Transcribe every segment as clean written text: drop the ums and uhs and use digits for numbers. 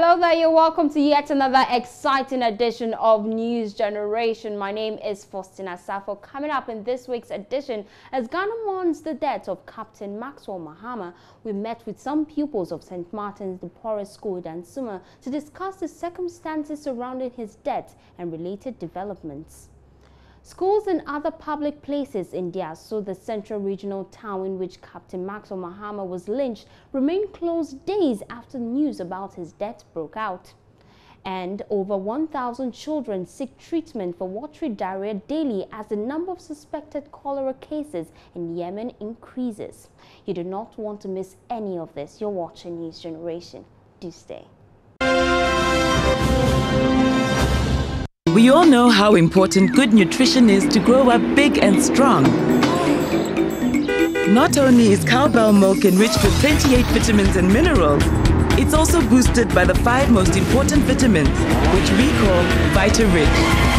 Hello there, you're welcome to yet another exciting edition of News Generation. My name is Faustina Safo. Coming up in this week's edition, as Ghana mourns the death of Captain Maxwell Mahama, we met with some pupils of St. Martin's de Porres School, Dansuma, to discuss the circumstances surrounding his death and related developments. Schools and other public places in Diasso, the central regional town in which Captain Maxwell Mahama was lynched, remained closed days after news about his death broke out. And over 1,000 children seek treatment for watery diarrhea daily as the number of suspected cholera cases in Yemen increases. You do not want to miss any of this. You're watching News Generation. Do stay. We all know how important good nutrition is to grow up big and strong. Not only is cowbell milk enriched with 28 vitamins and minerals, it's also boosted by the 5 most important vitamins, which we call Vita-Rich.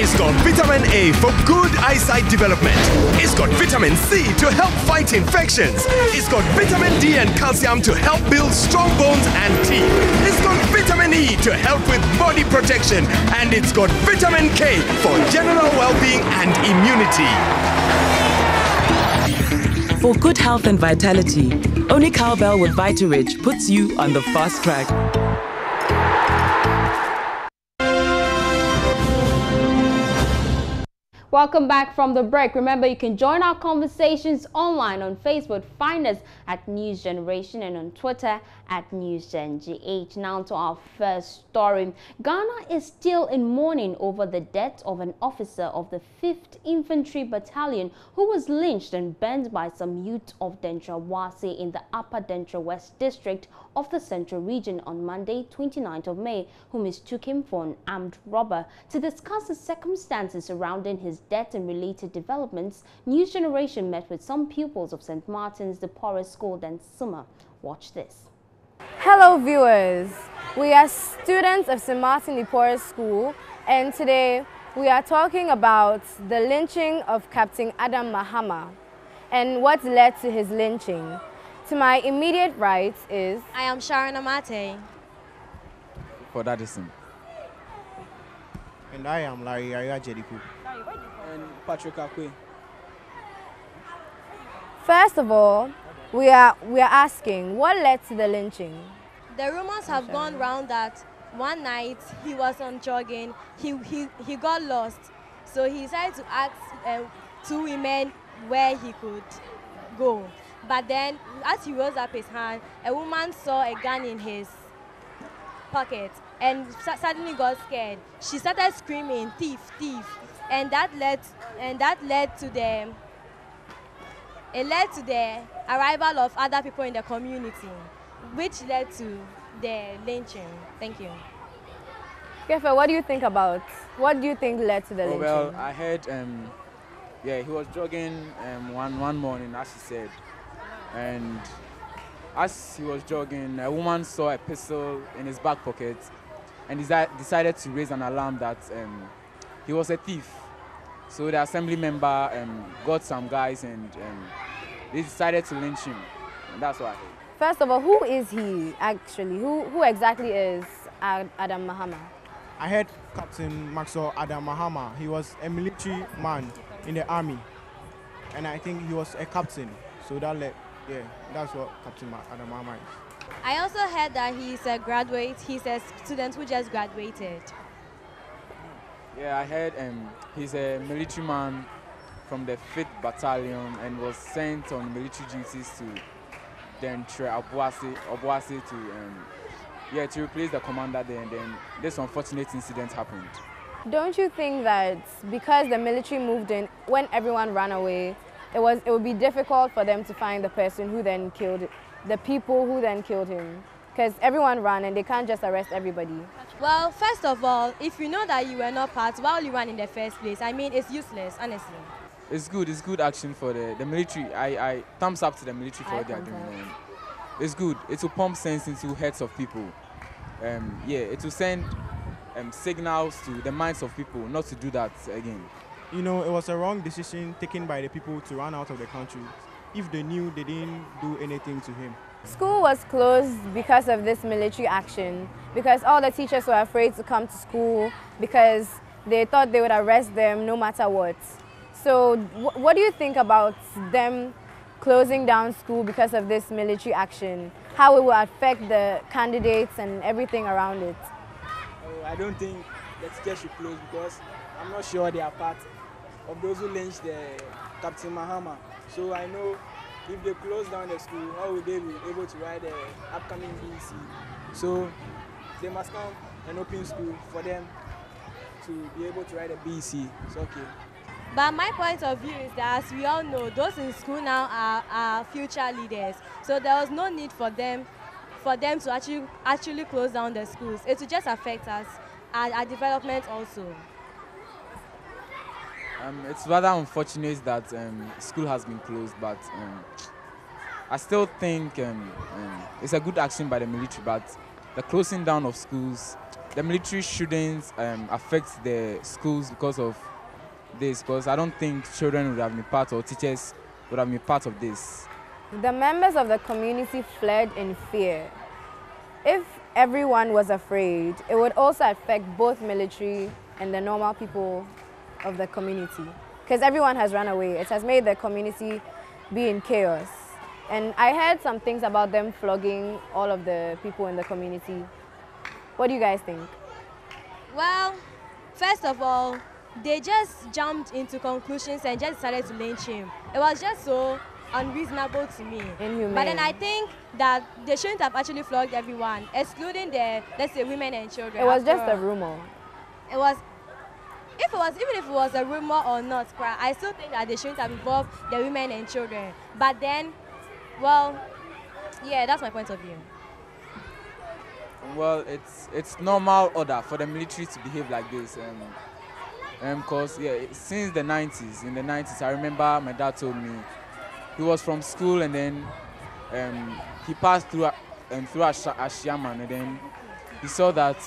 It's got vitamin A for good eyesight development. It's got vitamin C to help fight infections. It's got vitamin D and calcium to help build strong bones and teeth. It's got vitamin E to help with body protection. And it's got vitamin K for general well-being and immunity. For good health and vitality, only cowbell with Vita-Rich puts you on the fast track. Welcome back from the break. Remember, you can join our conversations online on Facebook. Find us at News Generation and on Twitter at NewsGenGH. Now to our first story. Ghana is still in mourning over the death of an officer of the 5th Infantry Battalion who was lynched and burned by some youth of Dentra Wase in the Upper Dentra West District of the Central Region on Monday, 29th of May, who mistook him for an armed robber. To discuss the circumstances surrounding his death and related developments, News Generation met with some pupils of St. Martin's de Porres School, Dansuma. Watch this. Hello viewers, we are students of St. Martin de Porres School, and today we are talking about the lynching of Captain Adam Mahama and what led to his lynching. To my immediate right is... I am Sharon Amate. For Dadison. And I am Larry Jediku. And Patrick Akwe. First of all, we are asking, what led to the lynching? The rumors have gone round that one night he was on jogging, he got lost. So he decided to ask 2 women where he could go. But then, as he rose up his hand, a woman saw a gun in his pocket and suddenly got scared. She started screaming, "Thief, thief!" And that led to the arrival of other people in the community, which led to the lynching. Thank you. Kefa, what do you think about? What do you think led to the lynching? Well, I heard, he was jogging one morning, as he said, and as he was jogging, a woman saw a pistol in his back pocket and decided to raise an alarm that he was a thief. So the assembly member got some guys and they decided to lynch him. And that's what I heard. First of all, who is he actually? Who exactly is Adam Mahama? I heard Captain Maxwell Adam Mahama. He was a military man in the army. And I think he was a captain. So that's what Captain Adam Mahama is. I also heard that he's a graduate. He's a student who just graduated. Yeah, I heard he's a military man from the 5th Battalion and was sent on military duties to Dentra Wase to replace the commander there, and then this unfortunate incident happened. Don't you think that because the military moved in, when everyone ran away, it would be difficult for them to find the person who then killed the people who then killed him? Because everyone ran and they can't just arrest everybody. Well, first of all, if you know that you were not part, why will you run in the first place? I mean, it's useless, honestly. It's good action for the military. I thumbs up to the military for what they are doing. It's good. It will pump sense into heads of people. It will send signals to the minds of people not to do that again. You know, it was a wrong decision taken by the people to run out of the country if they knew they didn't do anything to him. School was closed because of this military action, because all the teachers were afraid to come to school because they thought they would arrest them no matter what. So what do you think about them closing down school because of this military action? How it will affect the candidates and everything around it? Oh, I don't think the teachers should close because I'm not sure they are part of those who lynched Captain Mahama. So I know if they close down the school, how will they be able to write the upcoming BEC? So they must come and open school for them to be able to write a BEC. It's okay. But my point of view is that, as we all know, those in school now are future leaders. So there was no need for them to actually close down the schools. It will just affect us, our development also. It's rather unfortunate that school has been closed, but I still think it's a good action by the military. But the closing down of schools, the military shouldn't affect the schools because of this, because I don't think children would have been part, or teachers would have been part of this. The members of the community fled in fear. If everyone was afraid, it would also affect both military and the normal people of the community, because everyone has run away. It has made the community be in chaos. And I heard some things about them flogging all of the people in the community. What do you guys think? Well, first of all, they just jumped into conclusions and just decided to lynch him. It was just so unreasonable to me. Inhumane. But then I think that they shouldn't have actually flogged everyone, excluding the, let's say, women and children. It was just a rumor. It was, even if it was a rumor or not, I still think that they shouldn't have involved the women and children. But then, well, yeah, that's my point of view. Well, it's normal order for the military to behave like this. Because since the 90s, in the 90s, I remember my dad told me he was from school and then he passed through Ashiaman, and then he saw that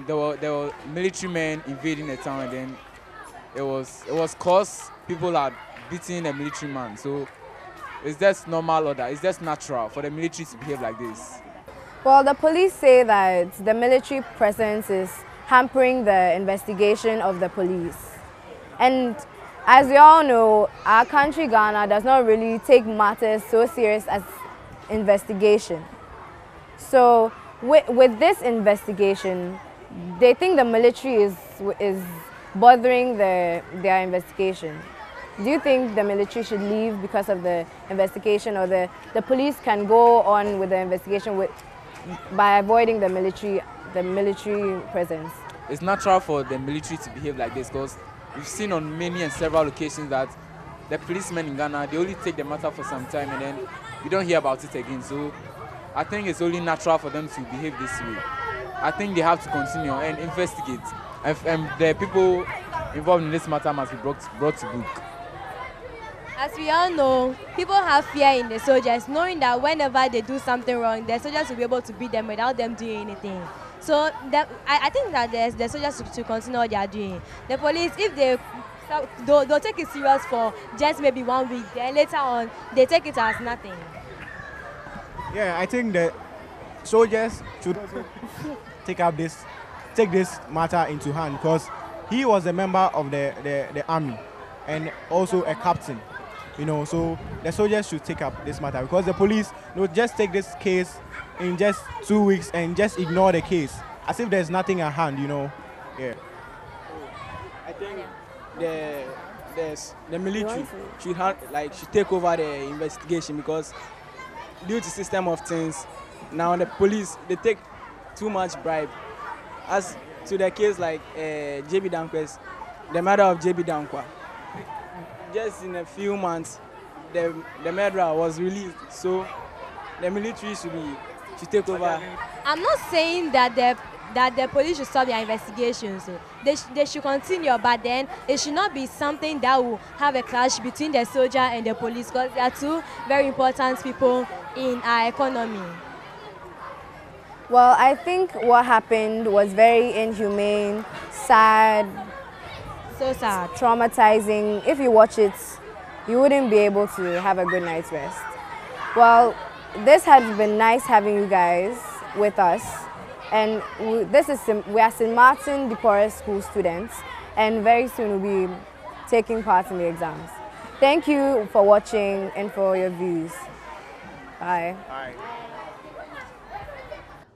there were military men invading the town, and then it was cause people had beaten a military man. So it's just normal order. It's just natural for the military to behave like this. Well, the police say that the military presence is hampering the investigation of the police. And as we all know, our country, Ghana, does not really take matters so serious as investigation. So with this investigation, they think the military is bothering their investigation. Do you think the military should leave because of the investigation, or the police can go on with the investigation by avoiding the military presence? It's natural for the military to behave like this, because we've seen on many and several occasions that the policemen in Ghana, they only take the matter for some time and then you don't hear about it again. So I think it's only natural for them to behave this way. I think they have to continue and investigate. And the people involved in this matter must be brought to book. As we all know, people have fear in the soldiers, knowing that whenever they do something wrong, the soldiers will be able to beat them without them doing anything. So I think that the soldiers should continue what they are doing. The police, if they'll take it serious for just maybe 1 week, then later on, they take it as nothing. Yeah, I think the soldiers should also take this matter into hand, because he was a member of the army and also a captain. You know, so the soldiers should take up this matter, because the police will just take this case in just 2 weeks and just ignore the case as if there's nothing at hand, you know. Yeah. I think the military should take over the investigation, because due to system of things, now the police, they take too much bribe. As to the case like JB Dankwa's, the murder of JB Dankwa, just in a few months, the murderer was released. So the military should take over. I'm not saying that the police should stop their investigations. They should continue, but then it should not be something that will have a clash between the soldier and the police, because they are two very important people in our economy. Well, I think what happened was very inhumane, sad, so sad, traumatizing. If you watch it, you wouldn't be able to have a good night's rest. Well, this has been nice having you guys with us. And we are St. Martin de Porres School students, and very soon we'll be taking part in the exams. Thank you for watching and for your views. Bye. Bye.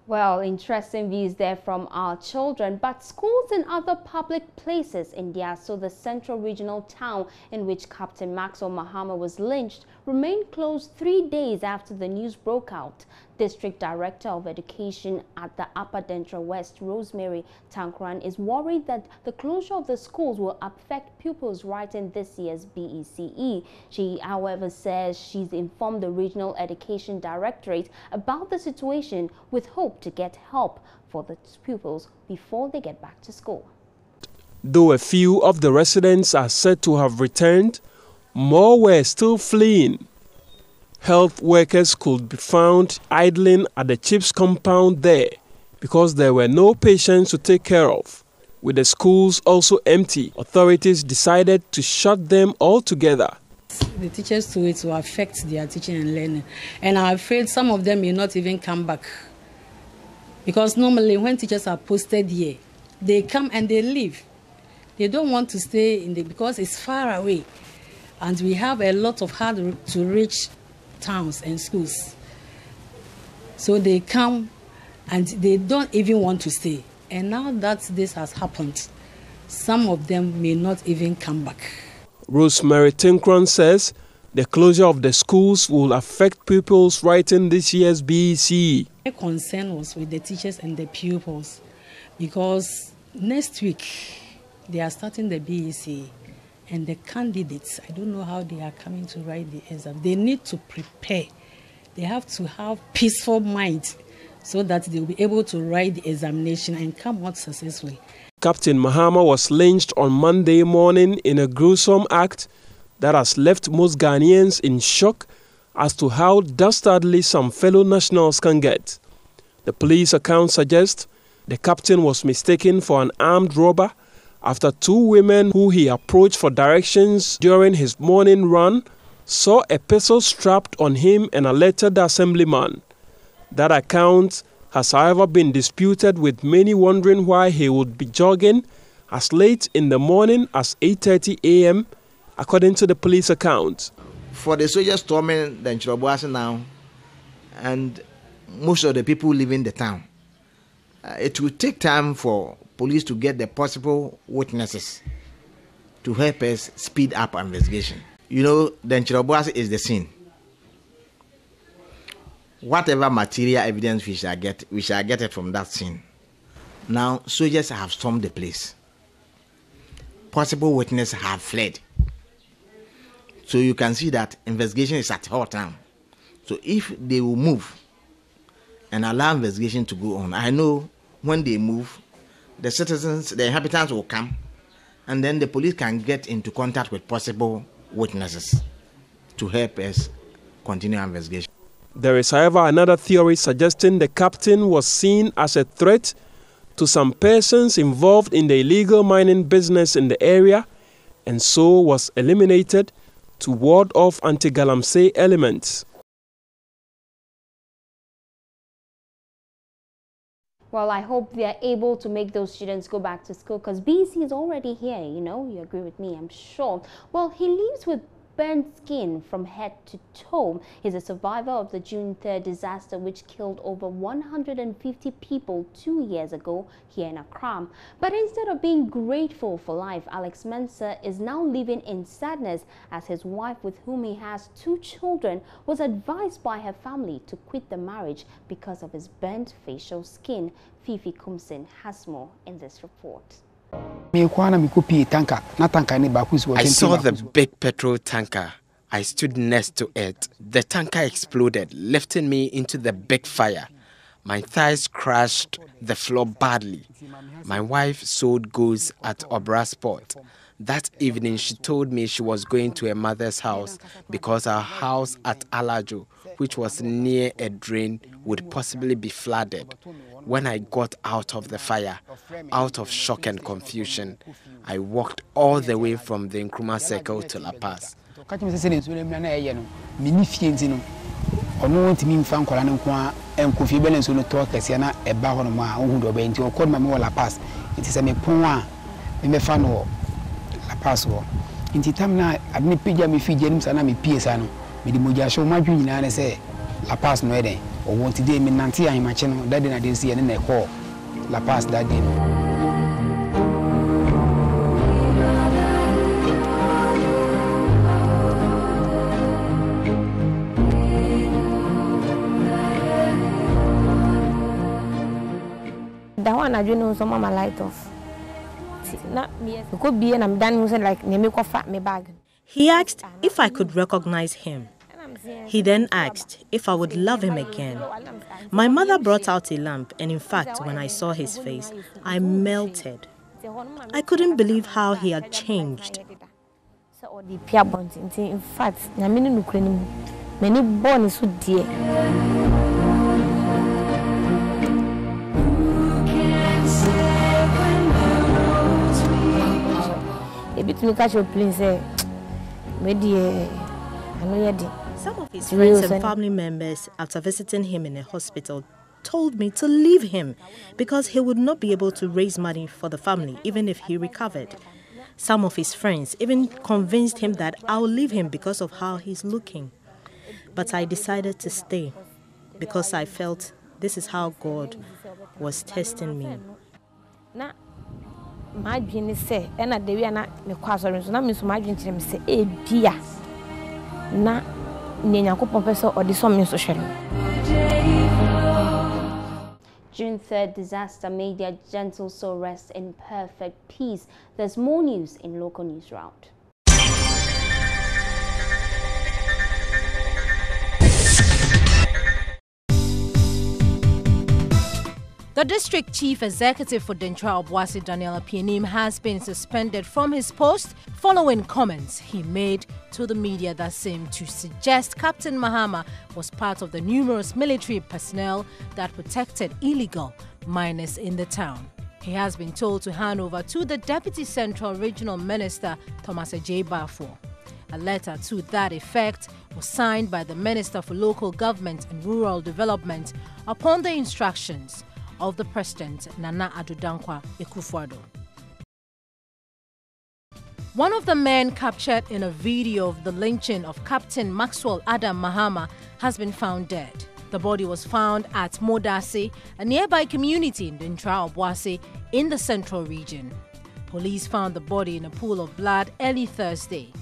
Well, interesting views there from our children, but schools and other public places in the central regional town in which Captain Maxwell Mahama was lynched remained closed 3 days after the news broke out. District Director of Education at the Upper Dentra West, Rosemary Tankran, is worried that the closure of the schools will affect pupils writing this year's BECE. She, however, says she's informed the Regional Education Directorate about the situation with hope to get help for the pupils before they get back to school. Though a few of the residents are said to have returned, more were still fleeing. Health workers could be found idling at the CHIPS compound there because there were no patients to take care of. With the schools also empty, authorities decided to shut them altogether. The teachers too, it will affect their teaching and learning. And I'm afraid some of them may not even come back. Because normally when teachers are posted here, they come and they leave. They don't want to stay because it's far away. And we have a lot of hard to reach towns and schools. So they come and they don't even want to stay. And now that this has happened, some of them may not even come back. Rosemary Tankran says the closure of the schools will affect pupils writing this year's BECE. My concern was with the teachers and the pupils because next week they are starting the BECE. And the candidates, I don't know how they are coming to write the exam. They need to prepare. They have to have peaceful mind so that they will be able to write the examination and come out successfully. Captain Mahama was lynched on Monday morning in a gruesome act that has left most Ghanaians in shock as to how dastardly some fellow nationals can get. The police account suggests the captain was mistaken for an armed robber after two women who he approached for directions during his morning run saw a pistol strapped on him and alerted the assemblyman. That account has however been disputed, with many wondering why he would be jogging as late in the morning as 8:30 a.m. according to the police account. For the soldiers storming the Nchirobwasi now and most of the people leaving the town, it will take time for police to get the possible witnesses to help us speed up investigation. You know, the Nchirobwasi is the scene. Whatever material evidence we shall get it from that scene. Now, soldiers have stormed the place. Possible witnesses have fled. So you can see that investigation is at hot time. So if they will move and allow investigation to go on, I know when they move, the citizens, the inhabitants will come, and then the police can get into contact with possible witnesses to help us continue our investigation. There is, however, another theory suggesting the captain was seen as a threat to some persons involved in the illegal mining business in the area, and so was eliminated to ward off anti-Galamsey elements. Well, I hope they are able to make those students go back to school, because BECE is already here, you know. You agree with me, I'm sure. Well, he lives with burnt skin from head to toe. He's a survivor of the June 3rd disaster, which killed over 150 people 2 years ago here in Accra. But instead of being grateful for life, Alex Mensah is now living in sadness as his wife, with whom he has 2 children, was advised by her family to quit the marriage because of his burnt facial skin. Fifi Kumsin has more in this report. I saw the big petrol tanker. I stood next to it. The tanker exploded, lifting me into the big fire. My thighs crashed the floor badly. My wife sold goods at Obra Sport. That evening, she told me she was going to her mother's house because our house at Alajo, which was near a drain, would possibly be flooded. When I got out of the fire, out of shock and confusion, I walked all the way from the Nkrumah Circle to La Paz. ono ntimi mfa nkwara ne nko a enkofi be ne so no to kese na eba ho no ma ohu do be nti o kod ma me wala pass nti se me pon a me fa no la pass wo nti tam na adne pija me fije nim sana me pie sa no me di moja show ma dwi nyina ne se la pass no eden o wonti de me nante an ma che no dade na de se ne na e call la pass that day. That one I don't know some of my light off. Could be and I'm done using like me fat me bag. He asked if I could recognize him. He then asked if I would love him again. My mother brought out a lamp, and in fact, when I saw his face, I melted. I couldn't believe how he had changed. In fact, many born is so dear. Some of his friends and family members, after visiting him in a hospital, told me to leave him because he would not be able to raise money for the family even if he recovered. Some of his friends even convinced him that I'll leave him because of how he's looking. But I decided to stay because I felt this is how God was testing me. My dream is say, and at the way na me kwasori so na me so my dream tell me say bia na nyankopon person or the some so hwere. June 3rd disaster made their gentle soul rest in perfect peace. There's more news in local news round. The district chief executive for Dentra Obuasi, Daniel Apienim, has been suspended from his post following comments he made to the media that seemed to suggest Captain Mahama was part of the numerous military personnel that protected illegal miners in the town. He has been told to hand over to the Deputy Central Regional Minister, Thomas J. Bafo. A letter to that effect was signed by the Minister for Local Government and Rural Development upon the instructions of the President, Nana Addo Dankwa Akufo-Addo. One of the men captured in a video of the lynching of Captain Maxwell Adam Mahama has been found dead. The body was found at Modase, a nearby community in Dentra Obuasi in the central region. Police found the body in a pool of blood early Thursday.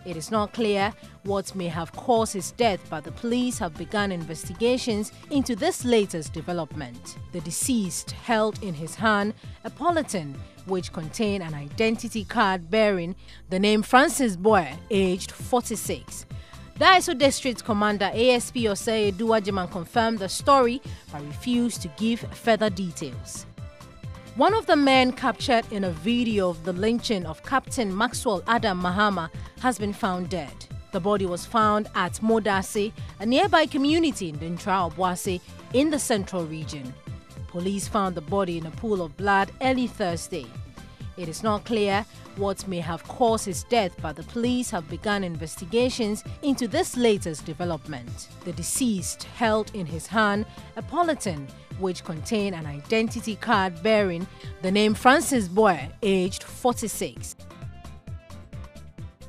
It is not clear what may have caused his death, but the police have begun investigations into this latest development. The deceased held in his hand a polythene which contained an identity card bearing the name Francis Boy, aged 46. The ISO District Commander ASP Osei Duwajiman confirmed the story but refused to give further details. One of the men captured in a video of the lynching of Captain Maxwell Adam Mahama has been found dead. The body was found at Modase, a nearby community in Dentra Obuasi in the central region. Police found the body in a pool of blood early Thursday. It is not clear what may have caused his death, but the police have begun investigations into this latest development. The deceased held in his hand a polythene which contained an identity card bearing the name Francis Boy, aged 46.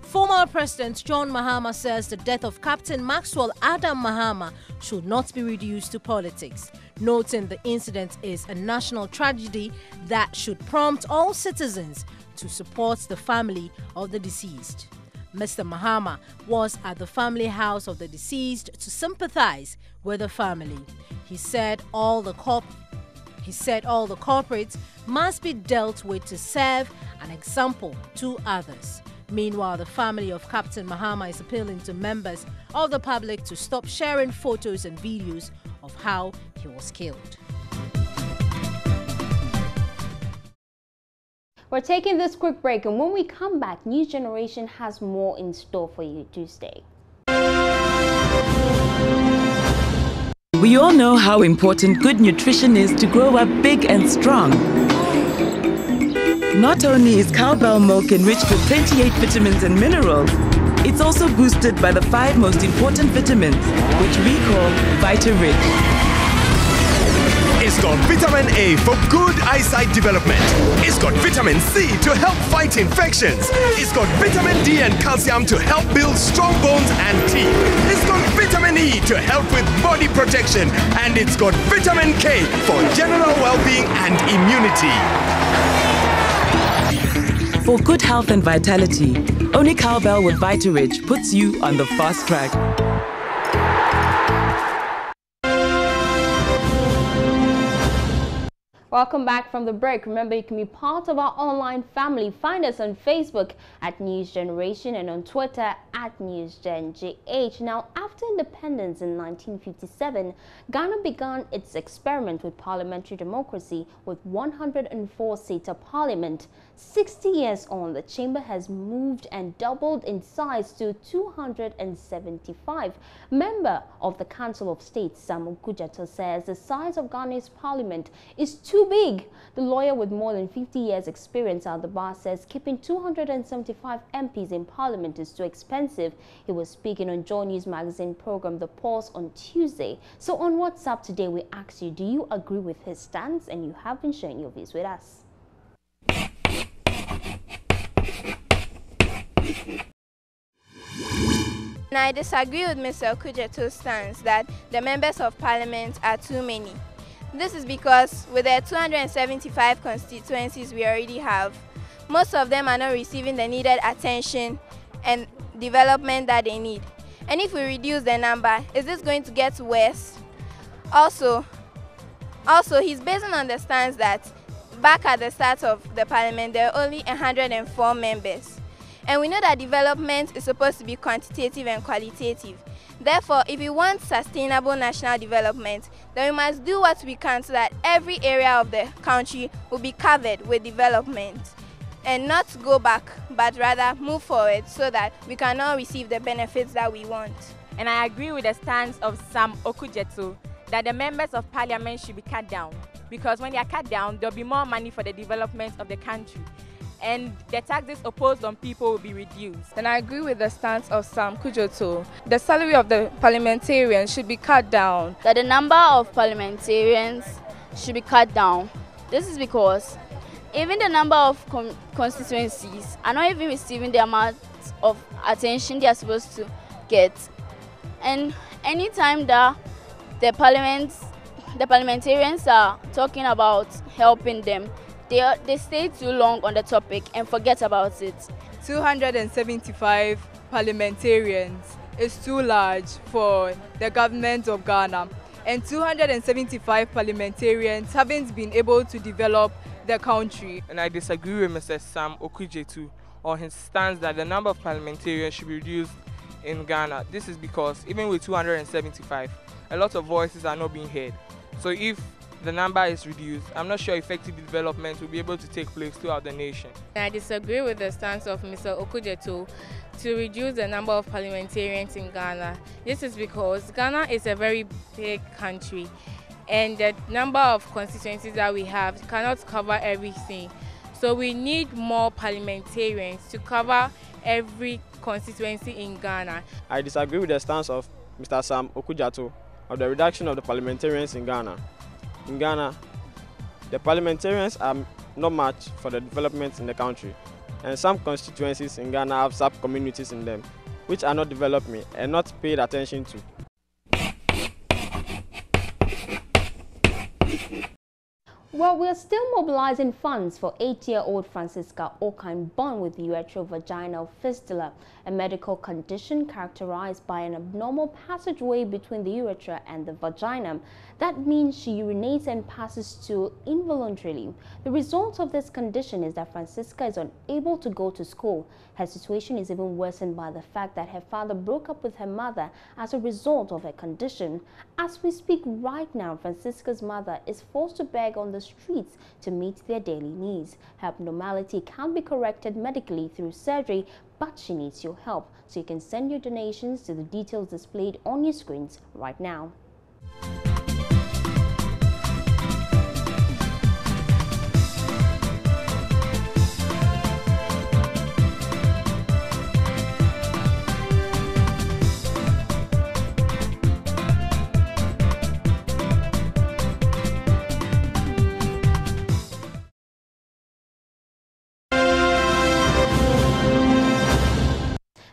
Former President John Mahama says the death of Captain Maxwell Adam Mahama should not be reduced to politics, noting the incident is a national tragedy that should prompt all citizens to support the family of the deceased. Mr. Mahama was at the family house of the deceased to sympathize with the family. He said all the corporates must be dealt with to serve an example to others. Meanwhile, the family of Captain Mahama is appealing to members of the public to stop sharing photos and videos of how he was killed. We're taking this quick break, and when we come back, News Generation has more in store for you. Do stay. We all know how important good nutrition is to grow up big and strong. Not only is cowbell milk enriched with 28 vitamins and minerals, It's also boosted by the 5 most important vitamins, which we call VitaRich. It's got vitamin A for good eyesight development. It's got vitamin C to help fight infections. It's got vitamin D and calcium to help build strong bones and teeth. It's got vitamin E to help with body protection. And it's got vitamin K for general well-being and immunity. For good health and vitality, only Cowbell with VitaRich puts you on the fast track. Welcome back from the break. Remember, you can be part of our online family. Find us on Facebook at News Generation and on Twitter at NewsGenGH. Now, after independence in 1957, Ghana began its experiment with parliamentary democracy with 104-seater parliament. 60 years on, the chamber has moved and doubled in size to 275. Member of the Council of State, Sam Okudzeto, says the size of Ghana's parliament is too big. The lawyer with more than 50 years experience at the bar says keeping 275 MPs in parliament is too expensive. He was speaking on Joy News magazine program The Pulse on Tuesday. So on WhatsApp today, we asked you, do you agree with his stance? And you have been sharing your views with us. And I disagree with Mr. Okudzeto's stance that the members of parliament are too many. This is because with the 275 constituencies we already have, most of them are not receiving the needed attention and development that they need. And if we reduce the number, is this going to get worse? Also, he's basing on the stance that back at the start of the parliament, there are only 104 members. And we know that development is supposed to be quantitative and qualitative. Therefore, if we want sustainable national development, then we must do what we can so that every area of the country will be covered with development and not go back, but rather move forward so that we can all receive the benefits that we want. And I agree with the stance of Sam Okudzeto that the members of parliament should be cut down, because when they are cut down, there will be more money for the development of the country, and the taxes opposed on people will be reduced. And I agree with the stance of Sam Okudzeto. The salary of the parliamentarians should be cut down. That the number of parliamentarians should be cut down. This is because even the number of constituencies are not even receiving the amount of attention they are supposed to get. And anytime that the parliamentarians are talking about helping them, they stay too long on the topic and forget about it. 275 parliamentarians is too large for the government of Ghana, and 275 parliamentarians haven't been able to develop the country. And I disagree with Mr. Sam Okudzeto on his stance that the number of parliamentarians should be reduced in Ghana. This is because even with 275, a lot of voices are not being heard. So if the number is reduced, I'm not sure effective development will be able to take place throughout the nation. I disagree with the stance of Mr. Okudzeto to reduce the number of parliamentarians in Ghana. This is because Ghana is a very big country, and the number of constituencies that we have cannot cover everything. So we need more parliamentarians to cover every constituency in Ghana. I disagree with the stance of Mr. Sam Okudzeto of the reduction of the parliamentarians in Ghana. In Ghana, the parliamentarians are not much for the development in the country, and some constituencies in Ghana have sub-communities in them, which are not developing and not paid attention to. Well, we're still mobilizing funds for 8-year-old Francisca Okan born with ureterovaginal fistula, a medical condition characterized by an abnormal passageway between the urethra and the vagina. That means she urinates and passes stool involuntarily. The result of this condition is that Francisca is unable to go to school. Her situation is even worsened by the fact that her father broke up with her mother as a result of her condition. As we speak right now, Francisca's mother is forced to beg on the streets to meet their daily needs. Her abnormality can be corrected medically through surgery, but she needs your help. So you can send your donations to the details displayed on your screens right now.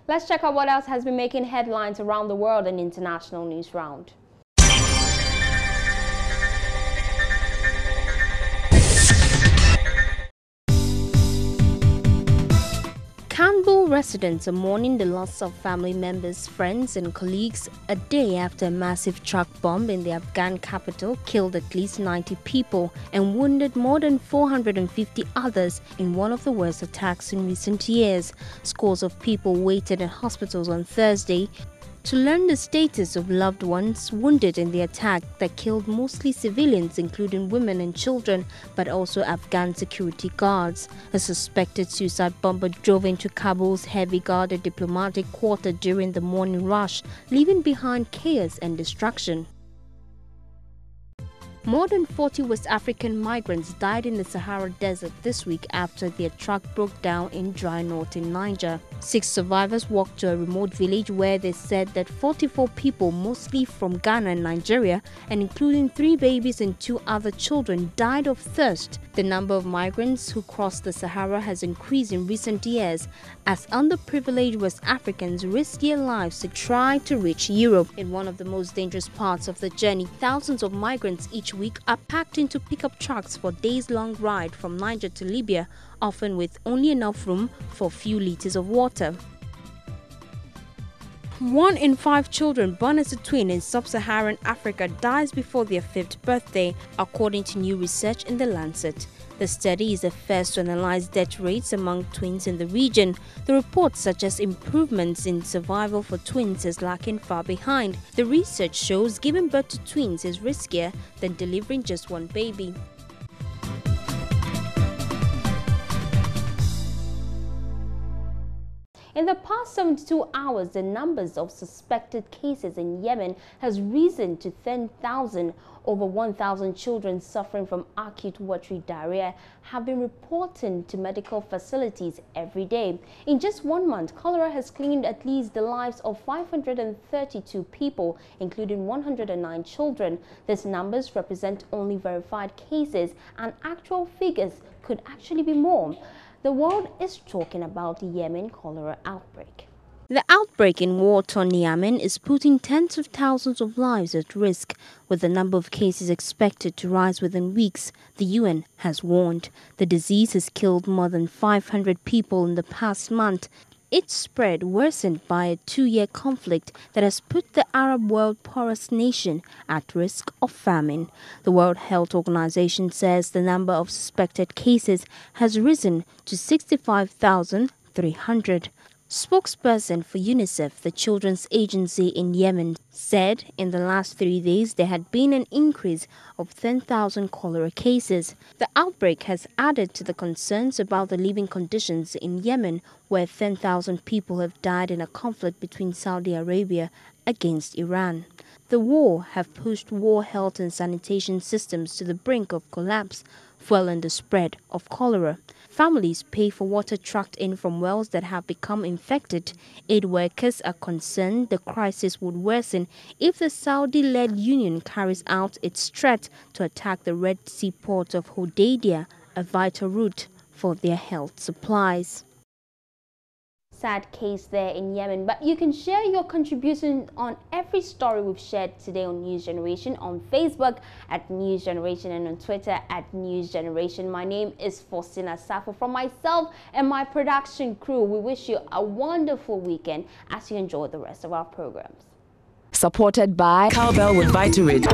Let's check out what else has been making headlines around the world in international news round. Campbell residents are mourning the loss of family members, friends and colleagues a day after a massive truck bomb in the Afghan capital killed at least 90 people and wounded more than 450 others in one of the worst attacks in recent years. Scores of people waited in hospitals on Thursday to learn the status of loved ones wounded in the attack that killed mostly civilians, including women and children, but also Afghan security guards. A suspected suicide bomber drove into Kabul's heavily guarded diplomatic quarter during the morning rush, leaving behind chaos and destruction. More than 40 West African migrants died in the Sahara Desert this week after their truck broke down in dry northern Niger. 6 survivors walked to a remote village where they said that 44 people, mostly from Ghana and Nigeria, and including 3 babies and 2 other children, died of thirst. The number of migrants who crossed the Sahara has increased in recent years as underprivileged West Africans risk their lives to try to reach Europe. In one of the most dangerous parts of the journey, thousands of migrants each week are packed into pickup trucks for days-long ride from Niger to Libya, often with only enough room for a few liters of water. 1 in 5 children born as a twin in sub-Saharan Africa dies before their 5th birthday, according to new research in The Lancet. The study is the first to analyze death rates among twins in the region. The report suggests improvements in survival for twins is lacking far behind. The research shows giving birth to twins is riskier than delivering just one baby. In the past 72 hours, the numbers of suspected cases in Yemen has risen to 10,000. Over 1,000 children suffering from acute watery diarrhea have been reported to medical facilities every day. In just 1 month, cholera has claimed at least the lives of 532 people, including 109 children. These numbers represent only verified cases, and actual figures could actually be more. The world is talking about the Yemen cholera outbreak. The outbreak in war-torn Yemen is putting tens of thousands of lives at risk, with the number of cases expected to rise within weeks, the UN has warned. The disease has killed more than 500 people in the past month. Its spread worsened by a 2-year conflict that has put the Arab world's poorest nation at risk of famine. The World Health Organization says the number of suspected cases has risen to 65,300. Spokesperson for UNICEF, the children's agency in Yemen, said in the last 3 days there had been an increase of 10,000 cholera cases. The outbreak has added to the concerns about the living conditions in Yemen, where 10,000 people have died in a conflict between Saudi Arabia against Iran. The war have pushed war health and sanitation systems to the brink of collapse, fueling the spread of cholera. Families pay for water trucked in from wells that have become infected. Aid workers are concerned the crisis would worsen if the Saudi-led union carries out its threat to attack the Red Sea port of Hodeidah, a vital route for their health supplies. Sad case there in Yemen, but you can share your contribution on every story we've shared today on News Generation, on Facebook at News Generation and on Twitter at News Generation. My name is Faustina Safo. From myself and my production crew, we wish you a wonderful weekend as you enjoy the rest of our programs. Supported by Cowbell with Vitarid.